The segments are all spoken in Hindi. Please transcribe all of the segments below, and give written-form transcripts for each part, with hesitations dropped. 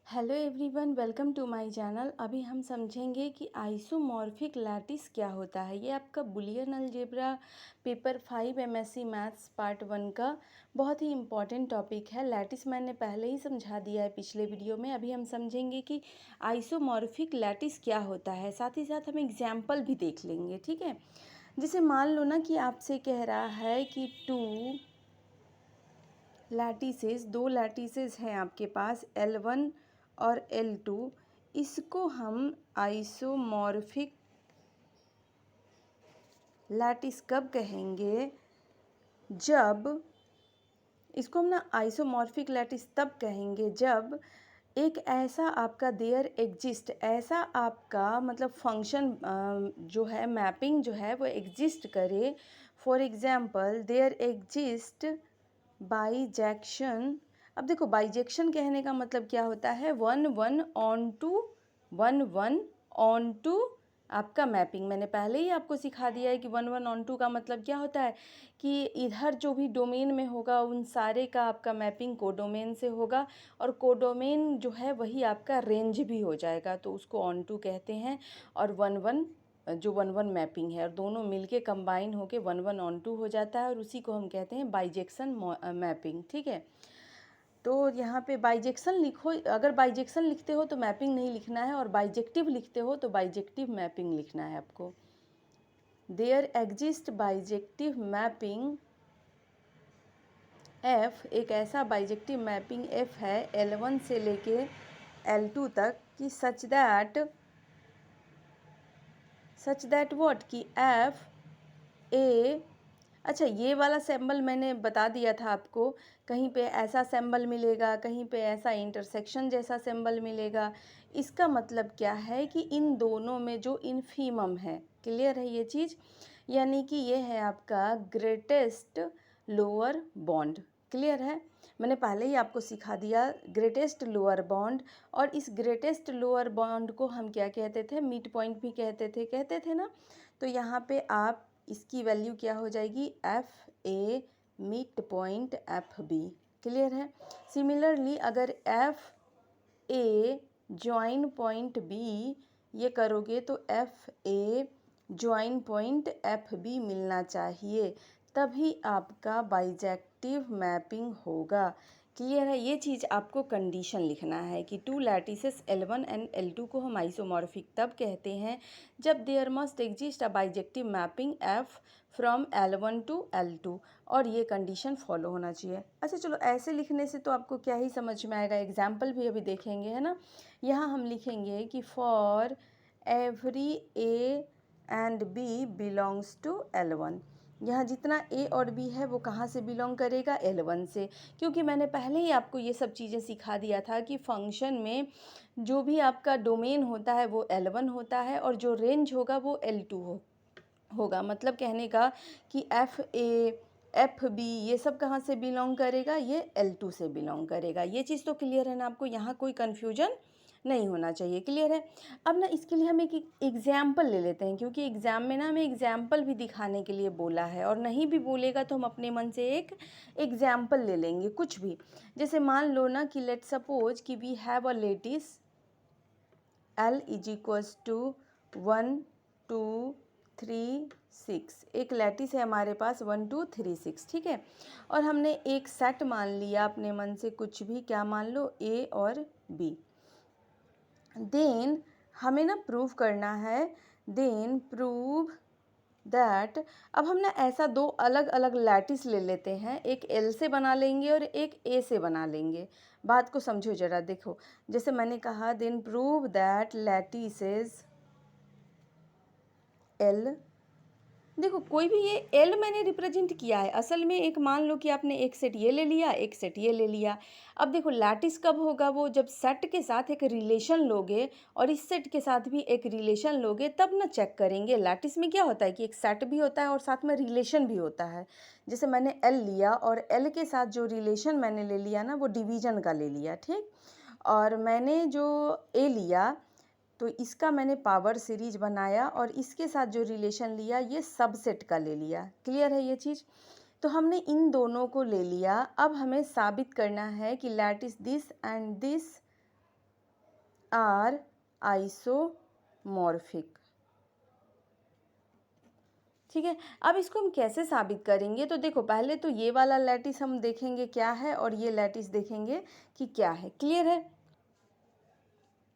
Hello everyone, welcome to my channel. अभी हम समझेंगे कि आइसोमॉर्फिक लैटिस क्या होता है। ये आपका Boolean algebra paper 5 MSc maths part 1 का बहुत ही इम्पॉर्टेंट टॉपिक है। लैटिस मैंने पहले ही समझा दिया है पिछले वीडियो में। अभी हम समझेंगे कि आइसोमॉर्फिक लैटिस क्या होता है, साथ ही साथ हम एग्जाम्पल भी देख लेंगे। ठीक है, जैसे मान लो ना कि आपसे कह रहा है कि दो लैटिसेस हैं आपके पास L1 और L2। इसको हम आइसोमॉर्फिक लैटिस कब कहेंगे? जब इसको हम ना आइसोमॉर्फिक लैटिस तब कहेंगे जब एक ऐसा आपका देयर एग्जिस्ट, ऐसा आपका मतलब फंक्शन जो है, मैपिंग जो है वो एग्जिस्ट करे। For example there exist bijection. अब देखो, बाइजेक्शन कहने का मतलब क्या होता है? वन वन ऑन टू आपका मैपिंग। मैंने पहले ही आपको सिखा दिया है कि वन वन ऑन टू का मतलब क्या होता है कि इधर जो भी डोमेन में होगा उन सारे का आपका मैपिंग कोडोमेन से होगा, और कोडोमेन जो है वही आपका रेंज भी हो जाएगा, तो उसको ऑन टू कहते हैं। और वन वन जो वन वन मैपिंग है, और दोनों मिलके कंबाइन होके वन वन ऑन टू हो जाता है, और उसी को हम कहते हैं बाइजेक्शन मैपिंग। ठीक है, तो यहाँ पे बाइजेक्शन लिखो। अगर बाइजेक्शन लिखते हो तो मैपिंग नहीं लिखना है, और बाइजेक्टिव लिखते हो तो बाइजेक्टिव मैपिंग लिखना है आपको। There exist bijective mapping F, एक ऐसा बाइजेक्टिव मैपिंग F है L1 से लेके L2 तक कि सच दैट व्हाट कि F A। अच्छा, ये वाला सिंबल मैंने बता दिया था आपको। कहीं पे ऐसा सिंबल मिलेगा, कहीं पे ऐसा इंटरसेक्शन जैसा सिंबल मिलेगा। इसका मतलब क्या है कि इन दोनों में जो इन्फीमम है, क्लियर है ये चीज़? यानी कि ये है आपका ग्रेटेस्ट लोअर बॉन्ड। क्लियर है? मैंने पहले ही आपको सिखा दिया ग्रेटेस्ट लोअर बॉन्ड। और इस ग्रेटेस्ट लोअर बॉन्ड को हम क्या कहते थे? मिड पॉइंट भी कहते थे ना। तो यहाँ पे आप इसकी वैल्यू क्या हो जाएगी? F A mid point F B. Clear है? सिमिलरली अगर F A join point B ये करोगे तो F A join point F B मिलना चाहिए, तभी आपका बाइजेक्टिव मैपिंग होगा। क्लियर है? ये चीज़ आपको कंडीशन लिखना है कि to lattices L1 and L2 को हम आइसोमॉर्फिक तब कहते हैं जब there must exist a bijective mapping F from L1 to L2, और ये कंडीशन फॉलो होना चाहिए। अच्छा चलो, ऐसे लिखने से तो आपको क्या ही समझ में आएगा, एग्जाम्पल भी अभी देखेंगे, है ना। यहाँ हम लिखेंगे कि for every A and B belongs to L1। यहाँ जितना ए और बी है वो कहाँ से बिलोंग करेगा? L1 से, क्योंकि मैंने पहले ही आपको ये सब चीज़ें सिखा दिया था कि फंक्शन में जो भी आपका डोमेन होता है वो L1 होता है, और जो रेंज होगा वो L2 होगा। मतलब कहने का कि एफ ए एफ बी ये सब कहाँ से बिलोंग करेगा? ये L2 से बिलोंग करेगा। ये चीज़ तो क्लियर है ना आपको? यहाँ कोई कन्फ्यूजन नहीं होना चाहिए। क्लियर है? अब ना इसके लिए हम एक एग्जाम्पल ले लेते हैं, क्योंकि एग्ज़ाम में ना हमें एग्जाम्पल भी दिखाने के लिए बोला है, और नहीं भी बोलेगा तो हम अपने मन से एक एग्जाम्पल ले लेंगे कुछ भी। जैसे मान लो ना कि लेट सपोज कि we have a lattice L is equals to 1 2 3 6। एक लैटिस है हमारे पास 1 2 3 6। ठीक है, और हमने एक सेट मान लिया अपने मन से, कुछ भी, क्या मान लो? A और B। देन हमें ना प्रूव करना है, देन प्रूव दैट। अब हम ना ऐसा दो अलग अलग लैटिस ले लेते हैं, एक L से बना लेंगे और एक A से बना लेंगे। बात को समझो ज़रा, देखो। जैसे मैंने कहा, then prove that lattices L। देखो, कोई भी ये L मैंने रिप्रेजेंट किया है, असल में एक मान लो कि आपने एक सेट ये ले लिया, एक सेट ये ले लिया। अब देखो, लैटिस कब होगा? वो जब सेट के साथ एक रिलेशन लोगे और इस सेट के साथ भी एक रिलेशन लोगे, तब ना चेक करेंगे। लैटिस में क्या होता है कि एक सेट भी होता है और साथ में रिलेशन भी होता है। जैसे मैंने L लिया और L के साथ जो रिलेशन मैंने ले लिया ना वो डिवीजन का ले लिया, ठीक। और मैंने जो A लिया तो इसका मैंने पावर सीरीज बनाया, और इसके साथ जो रिलेशन लिया ये सबसेट का ले लिया। क्लियर है ये चीज़? तो हमने इन दोनों को ले लिया। अब हमें साबित करना है कि lattice this and this are isomorphic. ठीक है, अब इसको हम कैसे साबित करेंगे? तो देखो, पहले तो ये वाला लैटिस हम देखेंगे क्या है और ये लैटिस देखेंगे कि क्या है। क्लियर है?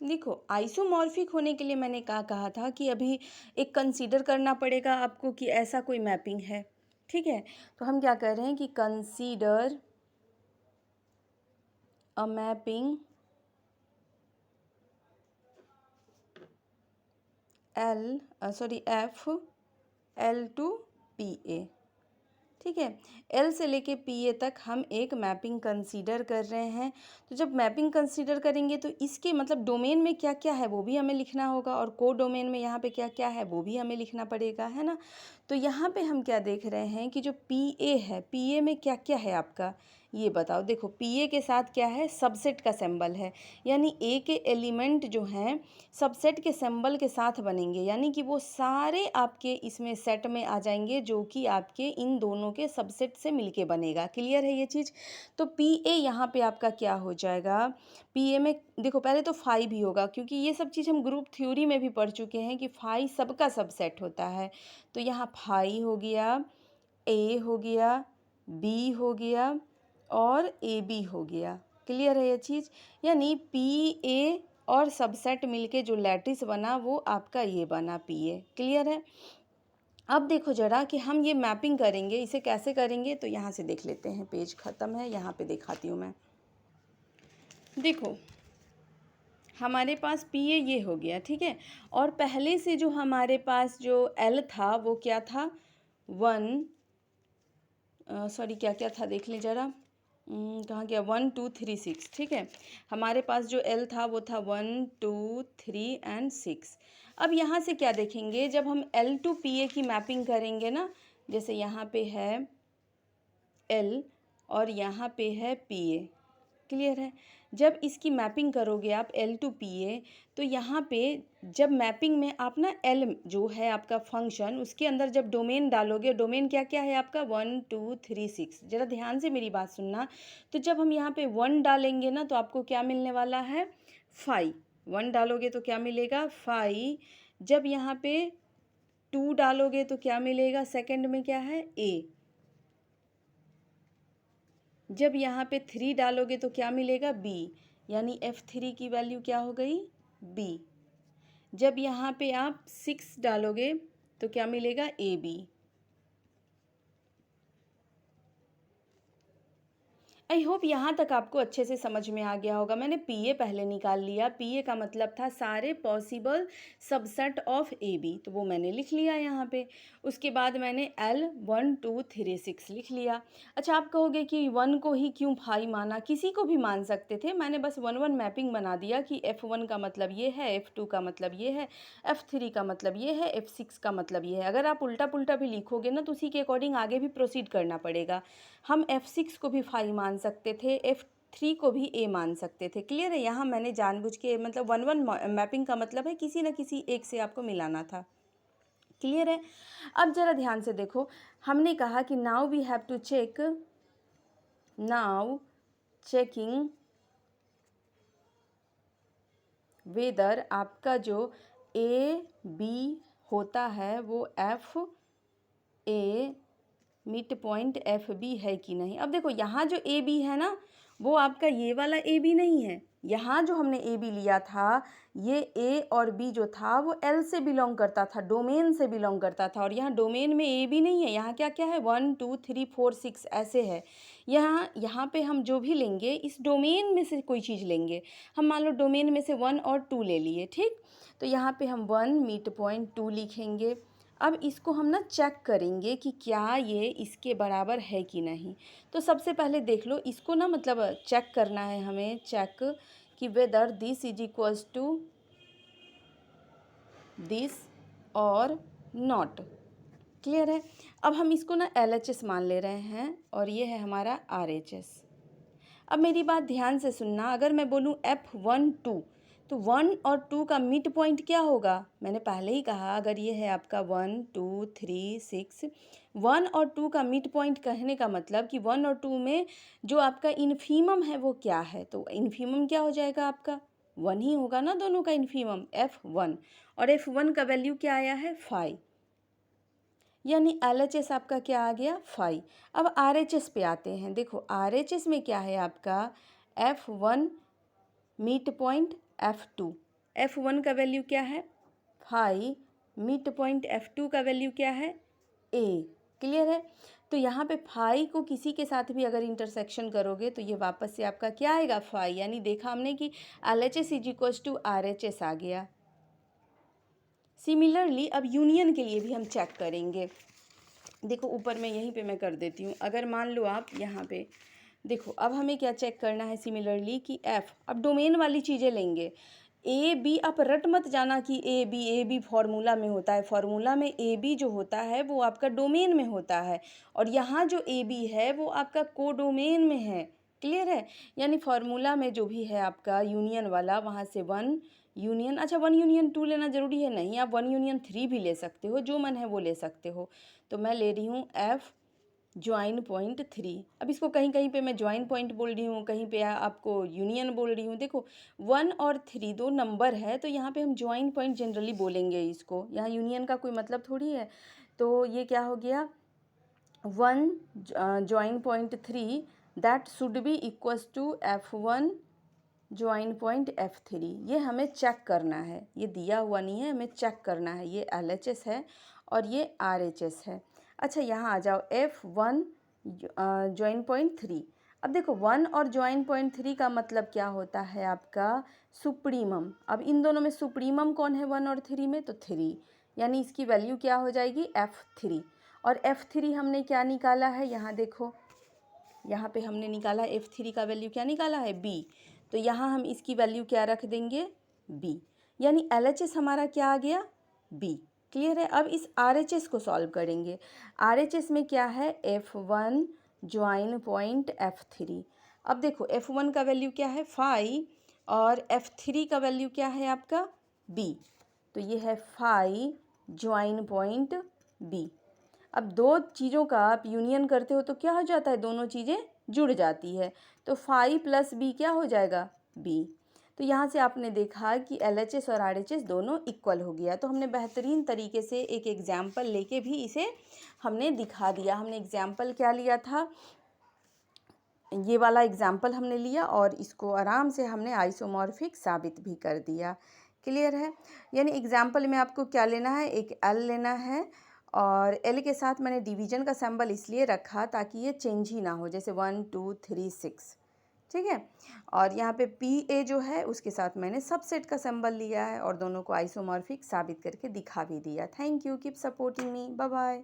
देखो, आइसोमॉर्फिक होने के लिए मैंने कहा था कि अभी एक कंसीडर करना पड़ेगा आपको कि ऐसा कोई मैपिंग है। ठीक है, तो हम क्या कर रहे हैं कि consider a mapping F L two P A. ठीक है, एल से लेके पी ए तक हम एक मैपिंग कंसीडर कर रहे हैं। तो जब मैपिंग कंसीडर करेंगे तो इसके मतलब डोमेन में क्या क्या है वो भी हमें लिखना होगा, और को डोमेन में यहाँ पे क्या क्या है वो भी हमें लिखना पड़ेगा, है ना। तो यहाँ पे हम क्या देख रहे हैं कि जो पी ए है, पी ए में क्या क्या है आपका, ये बताओ। देखो, पी ए के साथ क्या है, सबसेट का सिंबल है, यानी ए के एलिमेंट जो हैं सबसेट के सिंबल के साथ बनेंगे, यानी कि वो सारे आपके इसमें सेट में आ जाएंगे जो कि आपके इन दोनों के सबसेट से मिलके बनेगा। क्लियर है ये चीज़? तो पी ए यहाँ पे आपका क्या हो जाएगा, पी ए में देखो पहले तो फाई भी होगा, क्योंकि ये सब चीज़ हम ग्रुप थ्योरी में भी पढ़ चुके हैं कि फाई सबका सबसेट होता है। तो यहाँ फाई हो गया, ए हो गया, बी हो गया और ए बी हो गया। क्लियर है ये चीज़? यानी पी ए और सबसेट मिलके जो लैटिस बना वो आपका ये बना पी ए। क्लियर है? अब देखो जरा कि हम ये मैपिंग करेंगे, इसे कैसे करेंगे, तो यहाँ से देख लेते हैं। पेज ख़त्म है, यहाँ पे दिखाती हूँ मैं। देखो, हमारे पास पी ए ये हो गया, ठीक है। और पहले से जो हमारे पास जो एल था वो क्या था, 1 सॉरी क्या क्या था देख लें ज़रा, कहाँ गया, 1 2 3 6। ठीक है, हमारे पास जो एल था वो था 1 2 3 एंड 6। अब यहाँ से क्या देखेंगे, जब हम एल टू पी ए की मैपिंग करेंगे ना, जैसे यहाँ पे है एल और यहाँ पे है पी ए। क्लियर है? जब इसकी मैपिंग करोगे आप एल टू पी ए, तो यहाँ पे जब मैपिंग में आप ना एल जो है आपका फंक्शन, उसके अंदर जब डोमेन डालोगे, डोमेन क्या क्या है आपका, 1 2 3 6। ज़रा ध्यान से मेरी बात सुनना। तो जब हम यहाँ पे 1 डालेंगे ना तो आपको क्या मिलने वाला है, 5। 1 डालोगे तो क्या मिलेगा, 5। जब यहाँ पे 2 डालोगे तो क्या मिलेगा, सेकेंड में क्या है, ए। जब यहाँ पे 3 डालोगे तो क्या मिलेगा, बी, यानी F3 की वैल्यू क्या हो गई, बी। जब यहाँ पे आप 6 डालोगे तो क्या मिलेगा, ए बी। आई होप यहाँ तक आपको अच्छे से समझ में आ गया होगा। मैंने पी ए पहले निकाल लिया, पी ए का मतलब था सारे possible subset of A B, तो वो मैंने लिख लिया यहाँ पे। उसके बाद मैंने एल 1 2 3 6 लिख लिया। अच्छा, आप कहोगे कि 1 को ही क्यों फाई माना, किसी को भी मान सकते थे, मैंने बस 1 1 मैपिंग बना दिया कि F1 का मतलब ये है, F2 का मतलब ये है, F3 का मतलब ये है, F6 का मतलब ये है। अगर आप उल्टा पुल्टा भी लिखोगे ना तो उसी के अकॉर्डिंग आगे भी प्रोसीड करना पड़ेगा। हम F6 को भी फाई मान सकते थे, F3 को भी ए मान सकते थे। क्लियर है? यहाँ मैंने जानबूझ के मतलब 1 1 मैपिंग का मतलब है किसी न किसी एक से आपको मिलाना था। क्लियर है? अब ज़रा ध्यान से देखो, हमने कहा कि now we have to check, now checking whether आपका जो ए बी होता है वो F A mid point F B है कि नहीं। अब देखो, यहाँ जो ए बी है ना वो आपका ये वाला ए बी नहीं है। यहाँ जो हमने ए बी लिया था, ये ए और बी जो था वो एल से बिलोंग करता था, डोमेन से बिलोंग करता था। और यहाँ डोमेन में ए बी नहीं है, यहाँ क्या क्या है, 1 2 3 4 6 ऐसे है। यहाँ पे हम जो भी लेंगे इस डोमेन में से कोई चीज़ लेंगे। हम मान लो डोमेन में से 1 और 2 ले लिए, ठीक। तो यहाँ पे हम 1 मिड पॉइंट 2 लिखेंगे। अब इसको हम ना चेक करेंगे कि क्या ये इसके बराबर है कि नहीं। तो सबसे पहले देख लो इसको ना, मतलब चेक करना है हमें, चेक कि whether this is equals to this और नॉट। क्लियर है? अब हम इसको ना LHS मान ले रहे हैं और ये है हमारा RHS। अब मेरी बात ध्यान से सुनना, अगर मैं बोलूँ F1 2 तो 1 और 2 का मिड पॉइंट क्या होगा, मैंने पहले ही कहा अगर ये है आपका 1 2 3 6, 1 और 2 का मिड पॉइंट कहने का मतलब कि 1 और 2 में जो आपका इन्फीमम है वो क्या है, तो इन्फीमम क्या हो जाएगा आपका वन ही होगा ना दोनों का इन्फीमम, F1, और F1 का वैल्यू क्या आया है 5, यानी LHS आपका क्या आ गया 5। अब RHS पे आते हैं। देखो RHS में क्या है आपका F1 mid point F2, F1 का वैल्यू क्या है 5, मिड पॉइंट F2 का वैल्यू क्या है A। क्लियर है? तो यहाँ पे 5 को किसी के साथ भी अगर इंटरसेक्शन करोगे तो ये वापस से आपका क्या आएगा 5, यानी देखा हमने कि LHS is equals to RHS आ गया। सिमिलरली अब यूनियन के लिए भी हम चेक करेंगे। देखो ऊपर में यहीं पे मैं कर देती हूँ। अगर मान लो आप यहाँ पे देखो, अब हमें क्या चेक करना है सिमिलरली कि F, अब डोमेन वाली चीज़ें लेंगे। ए बी, आप रट मत जाना कि ए बी फार्मूला में होता है। फार्मूला में ए बी जो होता है वो आपका डोमेन में होता है, और यहाँ जो ए बी है वो आपका कोडोमेन में है। क्लियर है? यानी फार्मूला में जो भी है आपका यूनियन वाला, वहाँ से 1 यूनियन, अच्छा 1 यूनियन 2 लेना ज़रूरी है नहीं, आप 1 यूनियन 3 भी ले सकते हो, जो मन है वो ले सकते हो। तो मैं ले रही हूँ F ज्वाइन पॉइंट 3। अब इसको कहीं कहीं पे मैं ज्वाइन पॉइंट बोल रही हूँ, कहीं पे आपको यूनियन बोल रही हूँ। देखो 1 और 3 दो नंबर है, तो यहाँ पे हम ज्वाइन पॉइंट जनरली बोलेंगे इसको, यहाँ यूनियन का कोई मतलब थोड़ी है। तो ये क्या हो गया 1 join point 3 that should be equals to F1 join point F3। ये हमें चेक करना है, ये दिया हुआ नहीं है, हमें चेक करना है। ये LHS है और ये RHS है। अच्छा यहाँ आ जाओ F1 ज्वाइन पॉइंट 3। अब देखो 1 और ज्वाइन पॉइंट 3 का मतलब क्या होता है आपका सुप्रीमम। अब इन दोनों में सुप्रीमम कौन है 1 और 3 में? तो 3, यानी इसकी वैल्यू क्या हो जाएगी F3। और F3 हमने क्या निकाला है, यहाँ देखो, यहाँ पे हमने निकाला F3 का वैल्यू क्या निकाला है B। तो यहाँ हम इसकी वैल्यू क्या रख देंगे B, यानी LHS हमारा क्या आ गया B। क्लियर है? अब इस RHS को सॉल्व करेंगे। RHS में क्या है F1 ज्वाइन पॉइंट F3। अब देखो F1 का वैल्यू क्या है 5 और F3 का वैल्यू क्या है आपका B, तो ये है 5 ज्वाइन पॉइंट B। अब दो चीज़ों का आप यूनियन करते हो तो क्या हो जाता है, दोनों चीज़ें जुड़ जाती है। तो 5 + B क्या हो जाएगा B। तो यहाँ से आपने देखा कि LHS और RHS दोनों इक्वल हो गया। तो हमने बेहतरीन तरीके से एक एग्जाम्पल लेके भी इसे हमने दिखा दिया। हमने एग्जाम्पल क्या लिया था, ये वाला एग्जाम्पल हमने लिया और इसको आराम से हमने आइसोमॉर्फिक साबित भी कर दिया। क्लियर है? यानी एग्जाम्पल में आपको क्या लेना है, एक L लेना है, और L के साथ मैंने डिवीजन का सिंबल इसलिए रखा ताकि ये चेंज ही ना हो, जैसे 1 2 3 6। ठीक है? और यहाँ पे PA जो है उसके साथ मैंने सबसेट का सिंबल लिया है और दोनों को आइसोमॉर्फिक साबित करके दिखा भी दिया। Thank you, keep supporting me, bye bye.